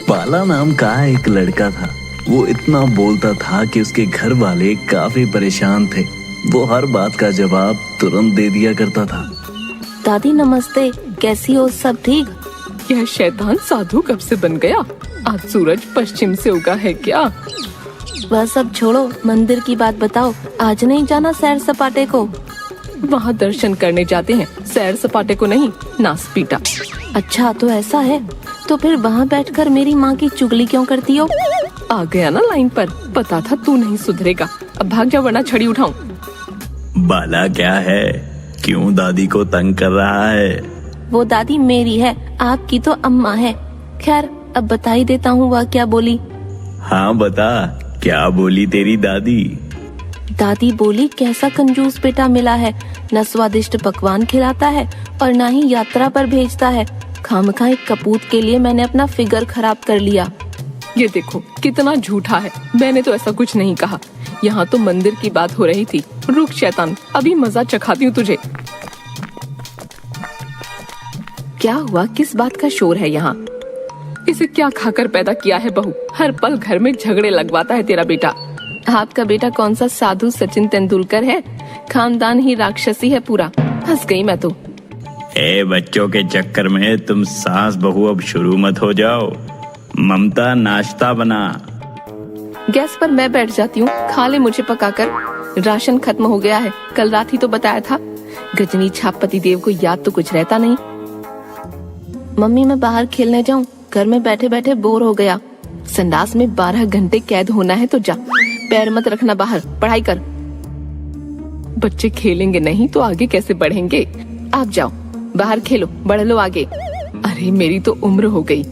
बाला नाम का एक लड़का था। वो इतना बोलता था कि उसके घर वाले काफी परेशान थे। वो हर बात का जवाब तुरंत दे दिया करता था। दादी नमस्ते, कैसी हो? सब ठीक? यह शैतान साधु कब से बन गया? आज सूरज पश्चिम से उगा है क्या? वह सब छोड़ो, मंदिर की बात बताओ। आज नहीं जाना सैर सपाटे को? वहाँ दर्शन करने जाते हैं, सैर सपाटे को नहीं। नास पीटा। अच्छा तो ऐसा है, तो फिर वहाँ बैठकर मेरी माँ की चुगली क्यों करती हो? आ गया ना लाइन पर। पता था तू नहीं सुधरेगा। अब भाग जा वरना छड़ी उठाऊं। बाला क्या है, क्यों दादी को तंग कर रहा है? वो दादी मेरी है, आपकी तो अम्मा है। खैर अब बता ही देता हूँ वह क्या बोली। हाँ बता, क्या बोली तेरी दादी? दादी बोली कैसा कंजूस बेटा मिला है, न स्वादिष्ट पकवान खिलाता है और न ही यात्रा पर भेजता है। खामखा एक कपूत के लिए मैंने अपना फिगर खराब कर लिया। ये देखो कितना झूठा है। मैंने तो ऐसा कुछ नहीं कहा। यहाँ तो मंदिर की बात हो रही थी। रुक शैतान, अभी मजा चखाती हूँ तुझे। क्या हुआ? किस बात का शोर है यहाँ? इसे क्या खाकर पैदा किया है बहू? हर पल घर में झगड़े लगवाता है तेरा बेटा। आपका बेटा कौन सा साधु सचिन तेंदुलकर है? खानदान ही राक्षसी है पूरा। हंस गई मैं तो। ए बच्चों के चक्कर में तुम सास बहू अब शुरू मत हो जाओ। ममता नाश्ता बना। गैस पर मैं बैठ जाती हूँ, खा ले मुझे पकाकर। राशन खत्म हो गया है, कल रात ही तो बताया था। गजनी छाप पति देव को याद तो कुछ रहता नहीं। मम्मी मैं बाहर खेलने जाऊं? घर में बैठे बैठे बोर हो गया। संडास में 12 घंटे कैद होना है तो जा। पैर मत रखना बाहर, पढ़ाई कर। बच्चे खेलेंगे नहीं तो आगे कैसे बढ़ेंगे? आप जाओ बाहर खेलो, बढ़ लो आगे। अरे मेरी तो उम्र हो गई।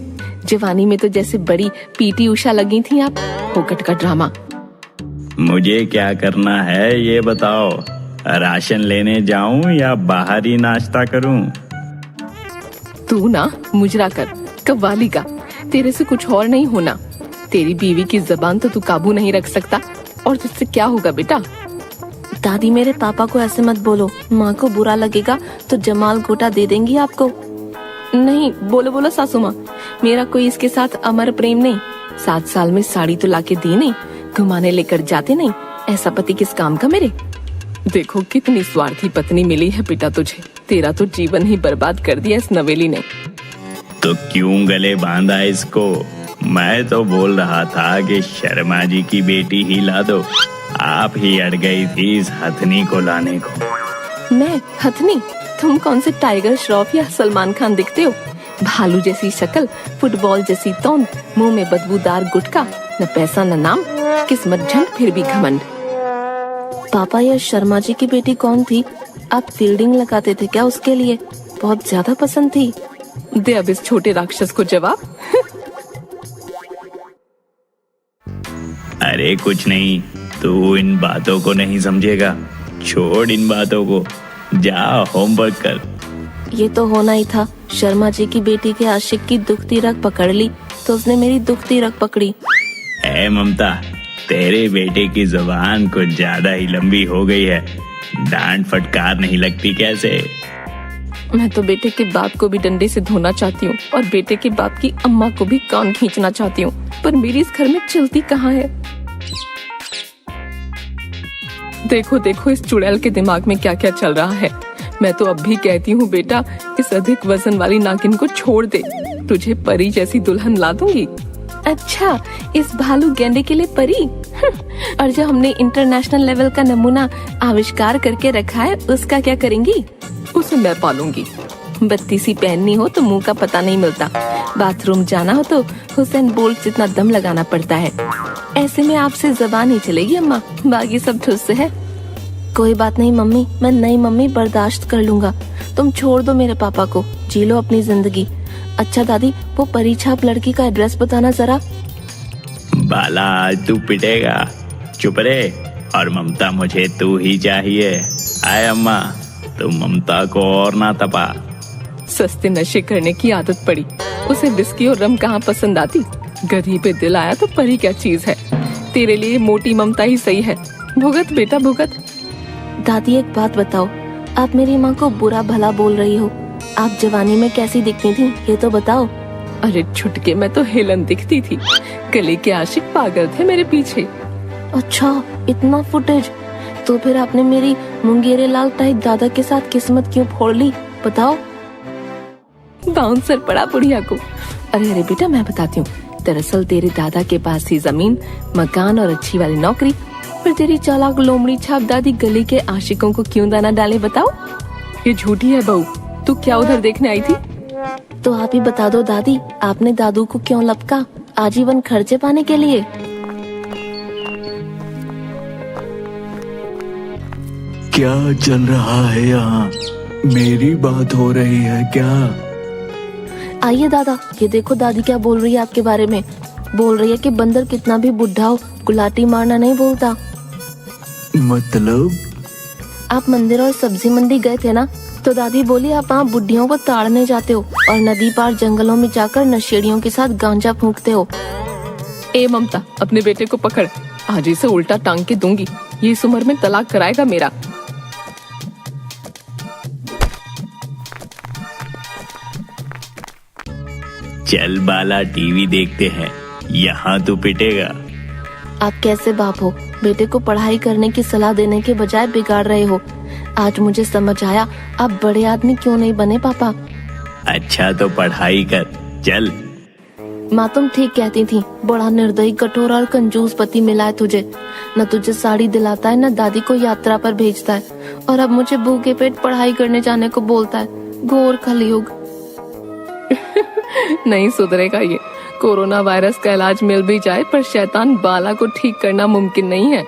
जवानी में तो जैसे बड़ी पीटी उषा लगी थी आप। फोकट का ड्रामा। मुझे क्या करना है ये बताओ। राशन लेने जाऊं या बाहर ही नाश्ता करूं? तू ना मुजरा कर, कव्वाली का। तेरे से कुछ और नहीं होना। तेरी बीवी की जबान तो तू काबू नहीं रख सकता। और तुझसे क्या होगा बेटा? दादी मेरे पापा को ऐसे मत बोलो, माँ को बुरा लगेगा तो जमाल गोटा दे देंगी आपको। नहीं, बोलो बोलो सासू माँ। मेरा कोई इसके साथ अमर प्रेम नहीं। 7 साल में साड़ी तो लाके दी नहीं, घुमाने लेकर जाते नहीं। ऐसा पति किस काम का मेरे? देखो कितनी स्वार्थी पत्नी मिली है बेटा तुझे। तेरा तो जीवन ही बर्बाद कर दिया इस नवेली ने। तो क्यों गले बांधा इसको? मैं तो बोल रहा था कि शर्मा जी की बेटी ही ला दो। आप ही अड़ गई थी इस हथनी को लाने को। मैं हथनी? तुम कौन से टाइगर श्रॉफ या सलमान खान दिखते हो? भालू जैसी शक्ल, फुटबॉल जैसी तौंद, मुंह में बदबूदार गुटखा, न पैसा न नाम, किस्मत झंड फिर भी घमंड। पापा यह शर्मा जी की बेटी कौन थी? आप फील्डिंग लगाते थे क्या उसके लिए? बहुत ज्यादा पसंद थी। दे अब इस छोटे राक्षस को जवाब। अरे कुछ नहीं, तू इन बातों को नहीं समझेगा। छोड़ इन बातों को, जा होमवर्क कर। ये तो होना ही था। शर्मा जी की बेटी के आशिक की दुखती रग पकड़ ली तो उसने मेरी दुखती रग पकड़ी। ए ममता, तेरे बेटे की जुबान कुछ ज्यादा ही लंबी हो गई है। डांट फटकार नहीं लगती कैसे? मैं तो बेटे के बाप को भी डंडे से धोना चाहती हूँ और बेटे के बाप की अम्मा को भी कान खींचना चाहती हूँ, पर मेरी इस घर में चलती कहाँ है? देखो देखो इस चुड़ैल के दिमाग में क्या क्या चल रहा है। मैं तो अब भी कहती हूँ बेटा, इस अधिक वजन वाली नागिन को छोड़ दे। तुझे परी जैसी दुल्हन ला दूंगी। अच्छा, इस भालू गेंडे के लिए परी? और जो हमने इंटरनेशनल लेवल का नमूना आविष्कार करके रखा है उसका क्या करेंगी? उसे मैं पालूंगी। बत्ती सी पहननी हो तो मुंह का पता नहीं मिलता। बाथरूम जाना हो तो हुसैन बोल्ट जितना दम लगाना पड़ता है। ऐसे में आपसे जबान ही चलेगी अम्मा, बाकी सब ठुस है। कोई बात नहीं मम्मी, मैं नई मम्मी बर्दाश्त कर लूंगा। तुम छोड़ दो मेरे पापा को, जी लो अपनी जिंदगी। अच्छा दादी, वो परीछाप लड़की का एड्रेस बताना जरा। बाला आज तू पिटेगा, चुप रहे। और ममता मुझे तू ही चाहिए। आए अम्मा, तुम ममता को और ना तपा। सस्ते नशे करने की आदत पड़ी। उसे विस्की और रम कहाँ पसंद आती। गधी पे दिल आया तो परी क्या चीज है। तेरे लिए मोटी ममता ही सही है। भुगत बेटा भुगत। दादी एक बात बताओ, आप मेरी माँ को बुरा भला बोल रही हो। आप जवानी में कैसी दिखती थी ये तो बताओ। अरे छुटके, मैं तो हेलन दिखती थी। गली के आशिक पागल थे मेरे पीछे। अच्छा, इतना फुटेज। तो फिर आपने मेरी मुंगेरे लाल टाइप दादा के साथ किस्मत क्यों फोड़ ली, बताओ? बाउंसर पड़ा बुढ़िया को। अरे अरे बेटा, मैं बताती हूँ। दरअसल तेरे दादा के पास थी जमीन, मकान और अच्छी वाली नौकरी। फिर तेरी चालाक लोमड़ी छाप दादी गली के आशिकों को क्यों दाना डाले, बताओ? ये झूठी है बहू। तू क्या उधर देखने आई थी? तो आप ही बता दो दादी, आपने दादू को क्यों लपका? आजीवन खर्चे पाने के लिए? क्या चल रहा है यहाँ? मेरी बात हो रही है क्या? आइए दादा, ये देखो दादी क्या बोल रही है आपके बारे में। बोल रही है कि बंदर कितना भी बुढ़ा हो, गुलाटी मारना नहीं बोलता। मतलब? आप मंदिर और सब्जी मंडी गए थे ना, तो दादी बोली आप वहाँ बुढ़ियों को ताड़ने जाते हो और नदी पार जंगलों में जाकर नशेड़ियों के साथ गांजा फूंकते हो। ए ममता, अपने बेटे को पकड़। आज इसे उल्टा टांग के दूंगी। ये इस उम्र में तलाक कराएगा मेरा। चल बाला, टीवी देखते हैं, यहाँ तू पिटेगा। आप कैसे बाप हो? बेटे को पढ़ाई करने की सलाह देने के बजाय बिगाड़ रहे हो। आज मुझे समझ आया आप बड़े आदमी क्यों नहीं बने पापा। अच्छा तो पढ़ाई कर, चल। माँ तुम ठीक कहती थी, बड़ा निर्दयी, कठोर और कंजूस पति मिला है तुझे। न तुझे साड़ी दिलाता है, न दादी को यात्रा पर भेजता है, और अब मुझे भूखे पेट पढ़ाई करने जाने को बोलता है। घोर कलयुग। नहीं सुधरेगा ये। कोरोना वायरस का इलाज मिल भी जाए, पर शैतान बाला को ठीक करना मुमकिन नहीं है।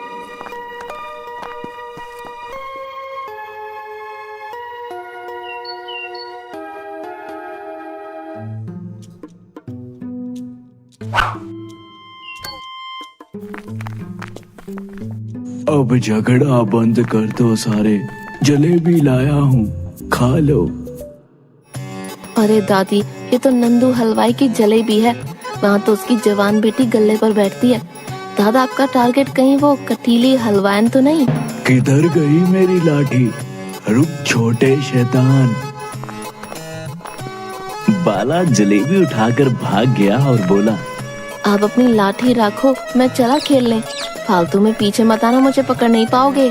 अब झगड़ा बंद कर दो सारे। जलेबी लाया हूँ, खा लो। अरे दादी, ये तो नंदू हलवाई की जलेबी है। वहाँ तो उसकी जवान बेटी गल्ले पर बैठती है। दादा आपका टारगेट कहीं वो कटीली हलवाइन तो नहीं? किधर गई मेरी लाठी? रुक छोटे शैतान। बाला जलेबी उठाकर भाग गया और बोला, आप अपनी लाठी रखो, मैं चला खेलने। फालतू में पीछे मत आना, मुझे पकड़ नहीं पाओगे।